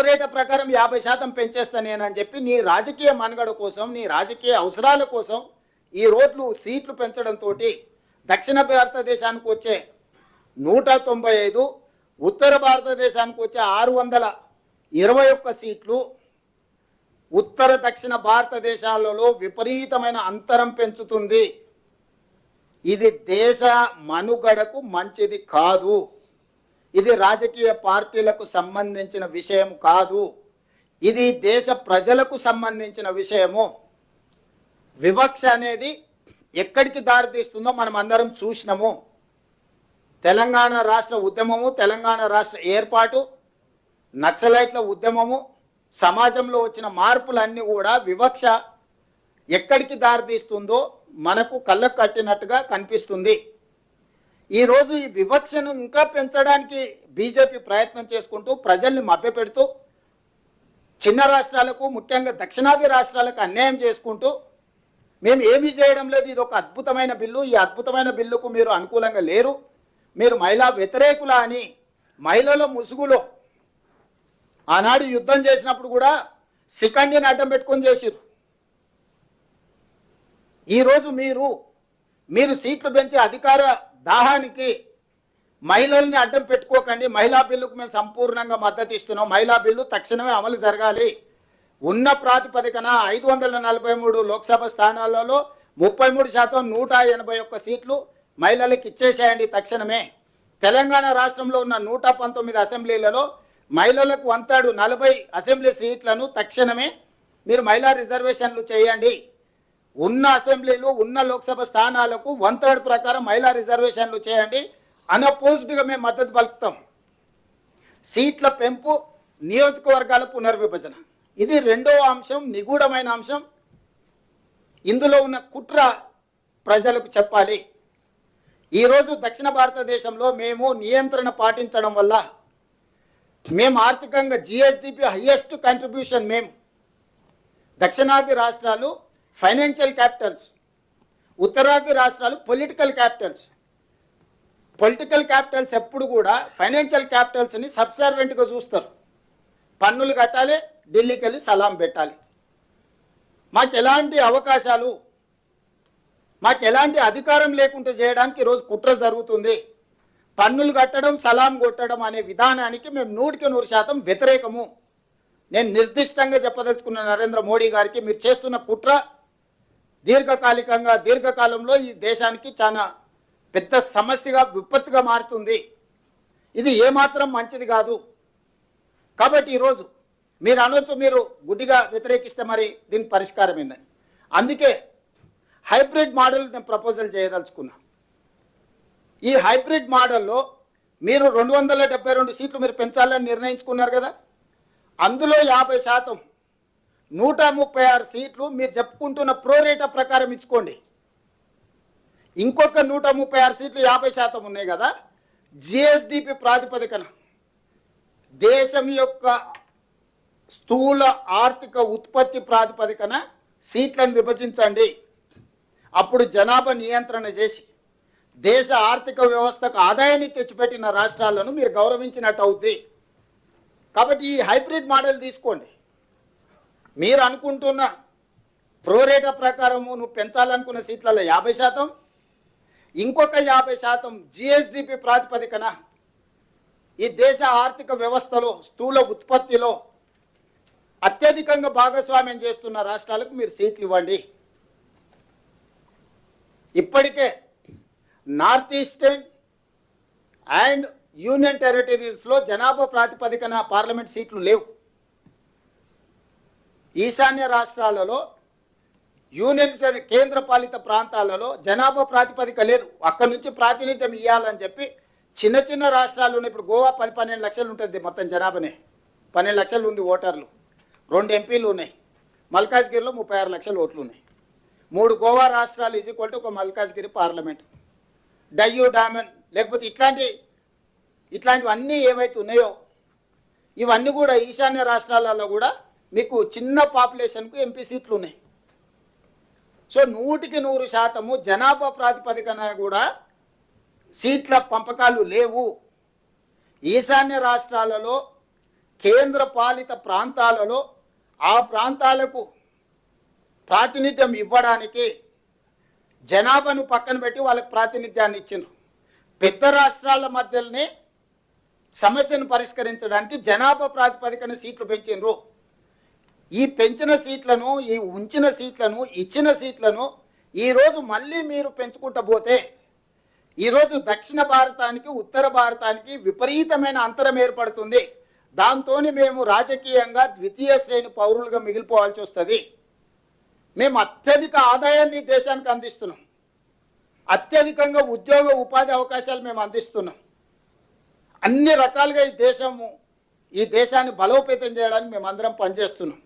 Rate ప్రకారం 50% పెంచేస్తా నేనని చెప్పి నీ రాజకీయ మనుగడ కోసం, నీ రాజకీయ అవసరాల కోసం ఈ రోడ్లు సీట్లు పెంచడంతో దక్షిణ భారతదేశానికి వచ్చే 195, ఉత్తర భారతదేశానికి వచ్చే 621 సీట్లు ఉత్తర దక్షిణ భారతదేశాలలో విపరీతమైన అంతరం పెంచుతుంది. ఇది దేశ మనుగడకు మంచిది కాదు. ఇది రాజకీయ పార్టీలకు సంబంధించిన విషయం కాదు. ఇది దేశ ప్రజలకు సంబంధించిన విషయము. వివక్ష అనేది ఎక్కడికి దారితీస్తుందో మనం అందరం చూసినాము. తెలంగాణ రాష్ట్ర ఉద్యమము, తెలంగాణ రాష్ట్ర ఏర్పాటు, నక్సలైట్ల ఉద్యమము, సమాజంలో వచ్చిన మార్పులన్నీ కూడా వివక్ష ఎక్కడికి దారితీస్తుందో మనకు కళ్ళకు కట్టినట్టుగా కనిపిస్తుంది. ఈరోజు ఈ వివక్షను ఇంకా పెంచడానికి బీజేపీ ప్రయత్నం చేసుకుంటూ ప్రజల్ని మభ్యపెడుతూ చిన్న రాష్ట్రాలకు, ముఖ్యంగా దక్షిణాది రాష్ట్రాలకు అన్యాయం చేసుకుంటూ మేము ఏమీ చేయడం లేదు, ఇది ఒక అద్భుతమైన బిల్లు, ఈ అద్భుతమైన బిల్లుకు మీరు అనుకూలంగా లేరు, మీరు మహిళా వ్యతిరేకుల అని మహిళల ముసుగులో ఆనాడు యుద్ధం చేసినప్పుడు కూడా శిఖండిని అడ్డం పెట్టుకొని చేసిరు. ఈరోజు మీరు సీట్లు పెంచే అధికార దాహానికి మహిళల్ని అడ్డం పెట్టుకోకండి. మహిళా బిల్లుకు మేము సంపూర్ణంగా మద్దతు ఇస్తున్నాం. మహిళా బిల్లు తక్షణమే అమలు జరగాలి. ఉన్న ప్రాతిపదికన 543 లోక్సభ స్థానాలలో 33% 181 సీట్లు మహిళలకు ఇచ్చేసేయండి తక్షణమే. తెలంగాణ రాష్ట్రంలో ఉన్న 119 అసెంబ్లీలలో మహిళలకు 140 అసెంబ్లీ సీట్లను తక్షణమే మీరు మహిళా రిజర్వేషన్లు చేయండి. ఉన్న అసెంబ్లీలు, ఉన్న లోక్సభ స్థానాలకు 1/3 ప్రకారం మహిళా రిజర్వేషన్లు చేయండి. అన్అపోజ్డ్గా మేము మద్దతు పలుకుతాం. సీట్ల పెంపు, నియోజకవర్గాల పునర్విభజన, ఇది రెండవ అంశం, నిగూఢమైన అంశం. ఇందులో ఉన్న కుట్ర ప్రజలకు చెప్పాలి. ఈరోజు దక్షిణ భారతదేశంలో మేము నియంత్రణ పాటించడం వల్ల మేము ఆర్థికంగా జిఎస్డిపి హైయెస్ట్ కంట్రిబ్యూషన్ మేము. దక్షిణాది రాష్ట్రాలు ఫైనాన్షియల్ క్యాపిటల్స్, ఉత్తరాది రాష్ట్రాలు పొలిటికల్ క్యాపిటల్స్. పొలిటికల్ క్యాపిటల్స్ ఎప్పుడు కూడా ఫైనాన్షియల్ క్యాపిటల్స్ని సబ్సర్వెంట్గా చూస్తారు. పన్నులు కట్టాలి, ఢిల్లీకి వెళ్ళి సలాం పెట్టాలి. మాకు ఎలాంటి అవకాశాలు, మాకు ఎలాంటి అధికారం లేకుండా చేయడానికి ఈరోజు కుట్ర జరుగుతుంది. పన్నులు కట్టడం, సలాం కొట్టడం అనే విధానానికి మేము 100% వ్యతిరేకము. నేను నిర్దిష్టంగా చెప్పదలుచుకున్న నరేంద్ర మోడీ గారికి, మీరు చేస్తున్న కుట్ర దీర్ఘకాలంలో ఈ దేశానికి చాలా పెద్ద సమస్యగా, విపత్తుగా మారుతుంది. ఇది ఏమాత్రం మంచిది కాదు. కాబట్టి ఈరోజు మీరు అనొచ్చు, మీరు గుడ్డిగా వ్యతిరేకిస్తే మరి దీనికి పరిష్కారం ఏందని. అందుకే హైబ్రిడ్ మోడల్ నేను ప్రపోజల్ చేయదలుచుకున్నా. ఈ హైబ్రిడ్ మోడల్లో మీరు 272 సీట్లు మీరు పెంచాలని నిర్ణయించుకున్నారు కదా, అందులో 50%, 136 సీట్లు మీరు చెప్పుకుంటున్న ప్రోరేటా ప్రకారం ఇచ్చుకోండి. ఇంకొక 136 సీట్లు 50% ఉన్నాయి కదా, జిఎస్డిపి ప్రాతిపదికన దేశం యొక్క స్థూల ఆర్థిక ఉత్పత్తి ప్రాతిపదికన సీట్లను విభజించండి. అప్పుడు జనాభా నియంత్రణ చేసి దేశ ఆర్థిక వ్యవస్థకు ఆదాయాన్ని తెచ్చిపెట్టిన రాష్ట్రాలను మీరు గౌరవించినట్టు అవుద్ది. కాబట్టి ఈ హైబ్రిడ్ మోడల్ తీసుకోండి. మీరు అనుకుంటున్న ప్రోరేటా ప్రకారము నువ్వు పెంచాలనుకున్న సీట్లలో 50%, ఇంకొక 50% జిఎస్డిపి ప్రాతిపదికన ఈ దేశ ఆర్థిక వ్యవస్థలో, స్థూల ఉత్పత్తిలో అత్యధికంగా భాగస్వామ్యం చేస్తున్న రాష్ట్రాలకు మీరు సీట్లు ఇవ్వండి. ఇప్పటికే నార్త్ ఈస్టర్న్ అండ్ యూనియన్ టెరిటరీస్లో జనాభా ప్రాతిపదికన పార్లమెంట్ సీట్లు లేవు. ఈశాన్య రాష్ట్రాలలో, కేంద్ర పాలిత ప్రాంతాలలో జనాభా ప్రాతిపదిక లేదు. అక్కడి నుంచి ప్రాతినిధ్యం ఇవ్వాలని చెప్పి చిన్న చిన్న రాష్ట్రాలు ఉన్నాయి. ఇప్పుడు గోవా 10-12 లక్షలు ఉంటుంది మొత్తం జనాభానే, 12 లక్షలు ఉంది ఓటర్లు, 2 ఎంపీలు ఉన్నాయి. మల్కాజ్గిరిలో 36 లక్షల ఓట్లు ఉన్నాయి. 3 గోవా రాష్ట్రాలు ఈక్వల్ టు ఒక మల్కాజ్గిరి పార్లమెంట్. డయ్యూ డామన్ లేకపోతే ఇట్లాంటివన్నీ ఏవైతే ఉన్నాయో ఇవన్నీ కూడా ఈశాన్య రాష్ట్రాలలో కూడా మీకు చిన్న పాపులేషన్కు ఎంపీ సీట్లు ఉన్నాయి. సో 100% జనాభా ప్రాతిపదికన కూడా సీట్ల పంపకాలు లేవు. ఈశాన్య రాష్ట్రాలలో కేంద్ర పాలిత ప్రాంతాలలో ఆ ప్రాంతాలకు ప్రాతినిధ్యం ఇవ్వడానికి జనాభాను పక్కన పెట్టి వాళ్ళకి ప్రాతినిధ్యాన్ని ఇచ్చిండ్రు. పెద్ద రాష్ట్రాల మధ్యలోనే సమస్యను పరిష్కరించడానికి జనాభా ప్రాతిపదికన సీట్లు పెంచిండ్రు. ఈ పెంచిన సీట్లను, ఈ ఉంచిన సీట్లను, ఇచ్చిన సీట్లను ఈరోజు మళ్ళీ మీరు పెంచుకుంటూ పోతే ఈరోజు దక్షిణ భారతానికి ఉత్తర భారతానికి విపరీతమైన అంతరం ఏర్పడుతుంది. దాంతో మేము రాజకీయంగా ద్వితీయ శ్రేణి పౌరులుగా మిగిలిపోవాల్సి వస్తుంది. మేము అత్యధిక ఆదాయాన్ని దేశానికి అందిస్తున్నాం, అత్యధికంగా ఉద్యోగ ఉపాధి అవకాశాలు మేము అందిస్తున్నాం. అన్ని రకాలుగా ఈ దేశాన్ని బలోపేతం చేయడానికి మేమందరం పనిచేస్తున్నాం.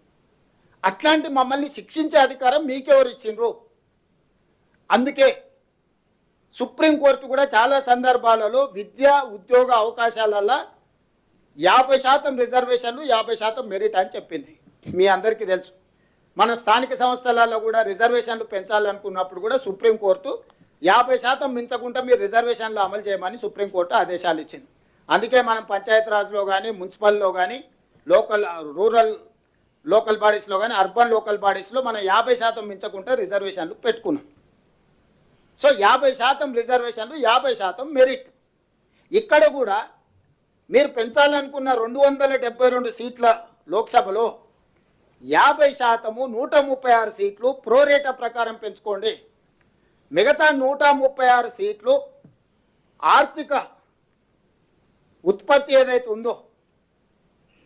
అట్లాంటి మమ్మల్ని శిక్షించే అధికారం మీకెవరు ఇచ్చిండ్రు? అందుకే సుప్రీంకోర్టు కూడా చాలా సందర్భాలలో విద్యా ఉద్యోగ అవకాశాలలో 50% రిజర్వేషన్లు 50% మెరిట్ అని చెప్పింది. మీ అందరికీ తెలుసు. మన స్థానిక సంస్థలలో కూడా రిజర్వేషన్లు పెంచాలనుకున్నప్పుడు కూడా సుప్రీంకోర్టు 50% మించకుండా మీరు రిజర్వేషన్లు అమలు చేయమని సుప్రీంకోర్టు ఆదేశాలు ఇచ్చింది. అందుకే మనం పంచాయతీరాజ్లో కానీ, మున్సిపల్లో కానీ, రూరల్ లోకల్ బాడీస్లో కానీ, అర్బన్ లోకల్ బాడీస్లో మనం 50% మించకుండా రిజర్వేషన్లు పెట్టుకున్నాం. సో 50% రిజర్వేషన్లు 50% మెరిట్. ఇక్కడ కూడా మీరు పెంచాలనుకున్న 272 సీట్ల లోక్సభలో 50% 136 సీట్లు ప్రోరేటా ప్రకారం పెంచుకోండి. మిగతా 136 సీట్లు ఆర్థిక ఉత్పత్తి ఏదైతే ఉందో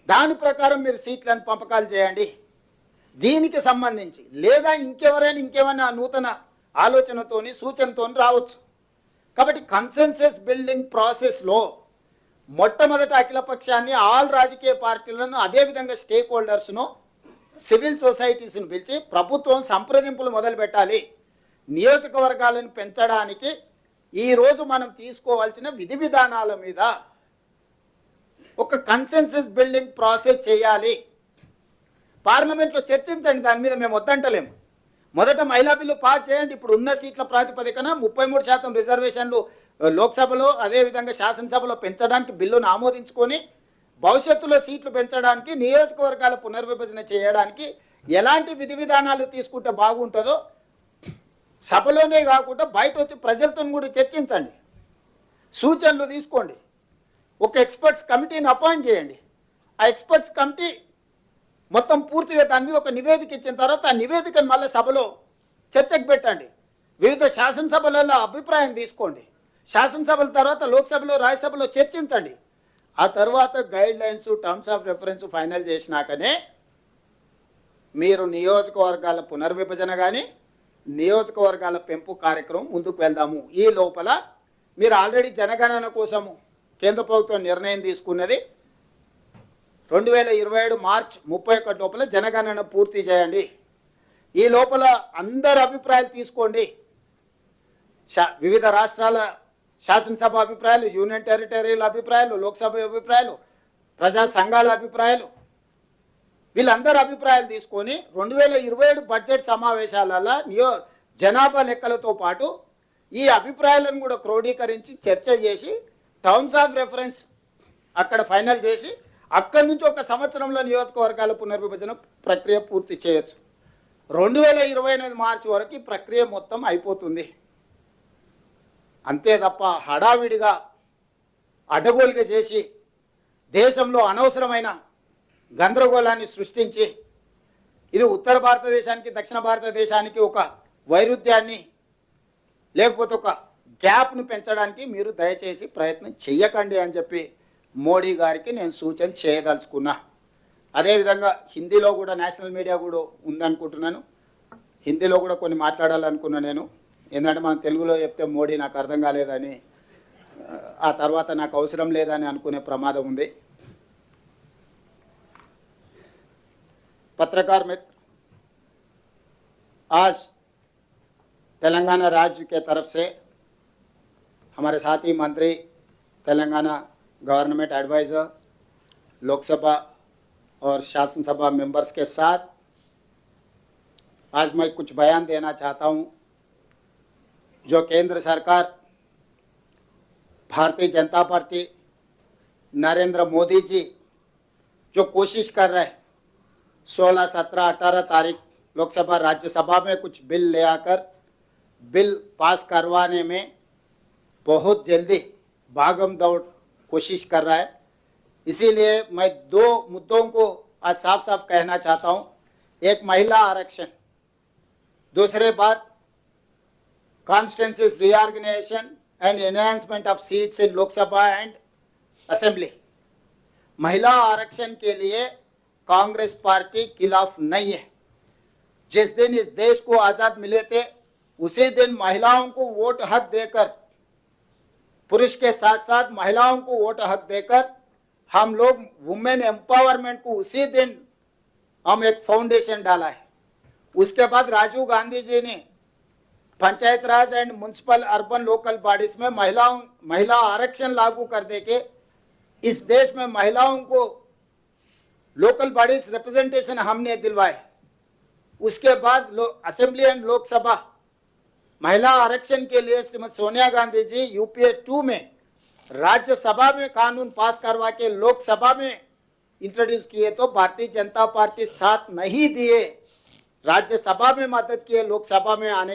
దాని ప్రకారం మీరు సీట్లను పంపకాలు చేయండి. దీనికి సంబంధించి లేదా ఇంకేమైనా నూతన ఆలోచనతోని సూచనతోని రావచ్చు. కాబట్టి కన్సెన్సస్ బిల్డింగ్ ప్రాసెస్లో మొట్టమొదట అఖిలపక్షాన్ని, ఆల్ రాజకీయ పార్టీలను, అదేవిధంగా స్టేక్ హోల్డర్స్ను, సివిల్ సొసైటీస్ను పిలిచి ప్రభుత్వం సంప్రదింపులు మొదలు పెట్టాలి. నియోజకవర్గాలను పెంచడానికి ఈరోజు మనం తీసుకోవాల్సిన విధి విధానాల మీద ఒక కన్సెన్సస్ బిల్డింగ్ ప్రాసెస్ చేయాలి. పార్లమెంట్లో చర్చించండి. దాని మీద మేము వద్దంటలేము. మొదట మహిళా బిల్లు పాస్ చేయండి. ఇప్పుడు ఉన్న సీట్ల ప్రాతిపదికన 33% రిజర్వేషన్లు లోక్సభలో అదేవిధంగా శాసనసభలో పెంచడానికి బిల్లును ఆమోదించుకొని భవిష్యత్తులో సీట్లు పెంచడానికి, నియోజకవర్గాల పునర్విభజన చేయడానికి ఎలాంటి విధి విధానాలు తీసుకుంటే బాగుంటుందో సభలోనే కాకుండా బయట వచ్చి ప్రజలతో కూడా చర్చించండి, సూచనలు తీసుకోండి. ఒక ఎక్స్పర్ట్స్ కమిటీని అపాయింట్ చేయండి. ఆ ఎక్స్పర్ట్స్ కమిటీ మొత్తం పూర్తిగా దాని మీద ఒక నివేదిక ఇచ్చిన తర్వాత ఆ నివేదికను మళ్ళీ సభలో చర్చకు పెట్టండి. వివిధ శాసనసభలలో అభిప్రాయం తీసుకోండి. శాసనసభల తర్వాత లోక్సభలో, రాజ్యసభలో చర్చించండి. ఆ తర్వాత guidelines, terms of reference final చేసినాకనే మీరు నియోజకవర్గాల పునర్విభజన కానీ, నియోజకవర్గాల పెంపు కార్యక్రమం ముందుకు వెళ్దాము. ఈ లోపల మీరు ఆల్రెడీ జనగణన కోసము కేంద్ర ప్రభుత్వం నిర్ణయం తీసుకున్నది 2027 మార్చి 31 లోపల జనగణన పూర్తి చేయండి. ఈ లోపల అందరి అభిప్రాయాలు తీసుకోండి. వివిధ రాష్ట్రాల శాసనసభ అభిప్రాయాలు, యూనియన్ టెరిటరీల అభిప్రాయాలు, లోక్సభ అభిప్రాయాలు, ప్రజా సంఘాల అభిప్రాయాలు, వీళ్ళందరి అభిప్రాయాలు తీసుకొని 2027 బడ్జెట్ సమావేశాలలో జనాభా లెక్కలతో పాటు ఈ అభిప్రాయాలను కూడా క్రోడీకరించి చర్చ చేసి టర్మ్స్ ఆఫ్ రెఫరెన్స్ అక్కడ ఫైనల్ చేసి అక్కడి నుంచి 1 సంవత్సరంలో నియోజకవర్గాల పునర్విభజన ప్రక్రియ పూర్తి చేయొచ్చు. 2028 మార్చి వరకు ఈ ప్రక్రియ మొత్తం అయిపోతుంది. అంతే తప్ప హడావిడిగా అడ్డగోలుగా చేసి దేశంలో అనవసరమైన గందరగోళాన్ని సృష్టించి ఇది ఉత్తర భారతదేశానికి, దక్షిణ భారతదేశానికి ఒక వైరుధ్యాన్ని లేకపోతే ఒక గ్యాప్ను పెంచడానికి మీరు దయచేసి ప్రయత్నం చెయ్యకండి అని చెప్పి మోడీ గారికి నేను సూచన చేయదలుచుకున్నా. అదేవిధంగా హిందీలో కూడా నేషనల్ మీడియా కూడా ఉందనుకుంటున్నాను. హిందీలో కూడా కొన్ని మాట్లాడాలనుకున్నా నేను. ఎందుకంటే మనం తెలుగులో చెప్తే మోడీ నాకు అర్థం కాలేదని, ఆ తర్వాత నాకు అవసరం లేదని అనుకునే ప్రమాదం ఉంది. पत्रकार मित्र, आज तेलंगाना राज्य के तरफ से हमारे साथी मंत्री, तेलंगाना गवर्नमेंट एडवाइज़र, लोकसभा और शासन सभा मेंबर्स के साथ आज मैं कुछ बयान देना चाहता हूं। जो केंद्र सरकार, भारतीय जनता पार्टी, नरेंद्र मोदी जी जो कोशिश कर रहे हैं 16, 17, 18 तारीख लोकसभा राज्यसभा में कुछ बिल ले आकर बिल पास करवाने में बहुत जल्दी भागम दौड़ कोशिश कर रहा है। इसीलिए मैं दो मुद्दों को आज साफ साफ कहना चाहता हूं। एक, महिला आरक्षण, दूसरे बात constituencies reorganisation and enhancement of seats in Lok Sabha and assembly. महिला आरक्षण के लिए कांग्रेस पार्टी खिलाफ नहीं है। जिस दिन इस देश को आजाद मिले थे उसी दिन महिलाओं को वोट हक देकर, पुरुष के साथ साथ महिलाओं को वोट हक देकर हम लोग वुमेन एम्पावरमेंट को उसी दिन हम एक फाउंडेशन डाला है। उसके बाद राजीव गांधी जी ने panchayat raj and municipal urban local bodies में महिला आरक्षण लागू कर दे के इस देश में महिलाओं को लोकल बॉडीज रिप्रेजेंटेशन हमने दिलवाए। उसके बाद असेंबली एंड लोकसभा महिला आरक्षण के लिए श्रीमती सोनिया गांधी जी यूपीए 2 में राज्यसभा में कानून पास करवा के लोकसभा में इंट्रोड्यूस किए तो भारतीय जनता पार्टी साथ नहीं दिए, राज्यसभा में मदद किए, लोकसभा में आने के